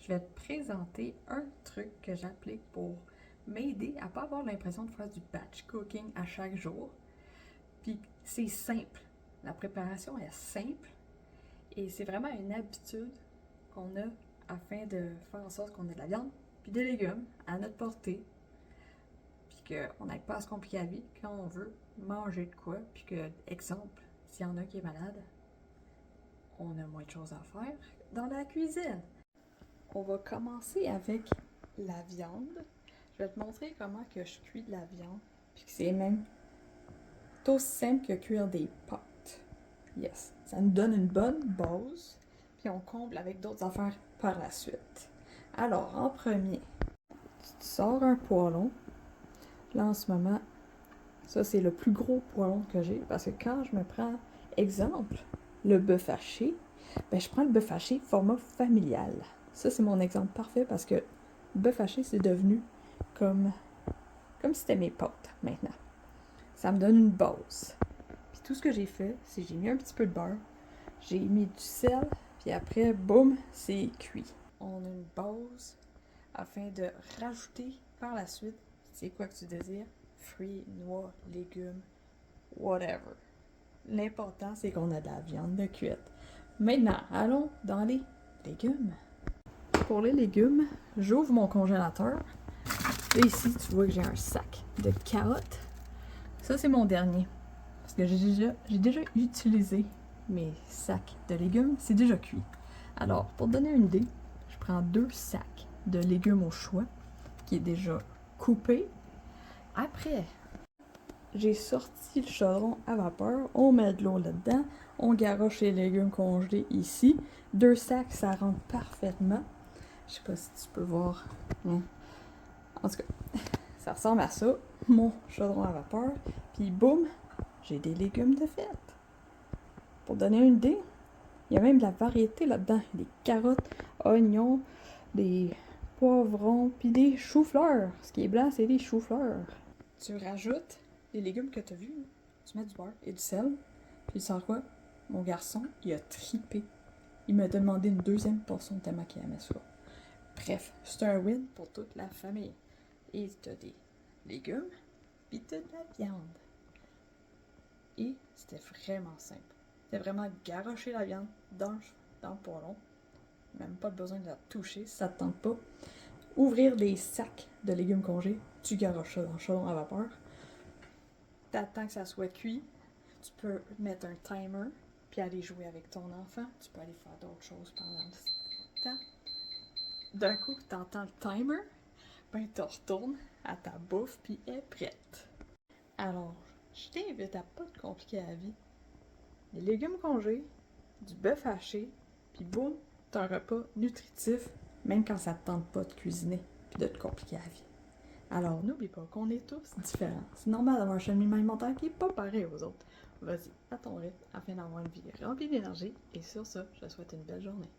je vais te présenter un truc que j'applique pour m'aider à ne pas avoir l'impression de faire du batch cooking à chaque jour. Puis c'est simple. La préparation est simple et c'est vraiment une habitude qu'on a afin de faire en sorte qu'on ait de la viande puis des légumes à notre portée. Puis qu'on n'aille pas à se compliquer la vie quand on veut manger de quoi. Puis que, exemple, s'il y en a qui est malade, on a moins de choses à faire dans la cuisine. On va commencer avec la viande. Je vais te montrer comment que je cuis de la viande. Puis que c'est même aussi simple que cuire des pâtes. Yes, ça nous donne une bonne base. Puis on comble avec d'autres affaires par la suite. Alors, en premier, tu sors un poêlon. Là, en ce moment, ça, c'est le plus gros poêlon que j'ai. Parce que quand je me prends, exemple, le bœuf haché, ben, je prends le bœuf haché format familial. Ça, c'est mon exemple parfait parce que le bœuf haché, c'est devenu comme si c'était mes pâtes maintenant. Ça me donne une base. Puis tout ce que j'ai fait, c'est que j'ai mis un petit peu de beurre, j'ai mis du sel, puis après, boum, c'est cuit. On a une base afin de rajouter par la suite, c'est quoi que tu désires, fruits, noix, légumes, whatever. L'important, c'est qu'on a de la viande de cuite. Maintenant, allons dans les légumes. Pour les légumes, j'ouvre mon congélateur. Et ici, tu vois que j'ai un sac de carottes. Ça, c'est mon dernier. Parce que j'ai déjà utilisé mes sacs de légumes. C'est déjà cuit. Alors, pour te donner une idée, je prends 2 sacs de légumes au choix, qui est déjà coupé. Après, j'ai sorti le chaudron à vapeur. On met de l'eau là-dedans. On garoche les légumes congelés ici. 2 sacs, ça rentre parfaitement. Je sais pas si tu peux voir. En tout cas, ça ressemble à ça, mon chaudron à vapeur. Puis boum, j'ai des légumes de fête. Pour donner une idée, il y a même de la variété là-dedans. Des carottes, oignons, des poivrons, puis des choux-fleurs. Ce qui est blanc, c'est des choux-fleurs. Tu rajoutes les légumes que tu as vus. Tu mets du beurre et du sel. Puis tu sais quoi? Mon garçon, il a tripé. Il m'a demandé une 2e portion tellement qu'il aimait ça. Bref, c'est un win pour toute la famille. Et tu as des légumes, puis tu as de la viande. Et c'était vraiment simple. C'était vraiment garocher la viande dans le poêlon. Même pas besoin de la toucher si ça te tente pas. Ouvrir des sacs de légumes congelés. Tu garoches ça dans le chaudron à vapeur. T'attends que ça soit cuit. Tu peux mettre un timer, puis aller jouer avec ton enfant. Tu peux aller faire d'autres choses pendant le temps. D'un coup, tu entends le timer, ben tu retournes à ta bouffe, puis elle est prête. Alors, je t'invite à pas te compliquer la vie. Des légumes congelés, du bœuf haché, puis boum, t'as un repas nutritif, même quand ça te tente pas de cuisiner, puis de te compliquer la vie. Alors, n'oublie pas qu'on est tous différents. C'est normal d'avoir un cheminement alimentaire qui est pas pareil aux autres. Vas-y, à ton rythme, afin d'avoir une vie remplie d'énergie, et sur ça, je te souhaite une belle journée.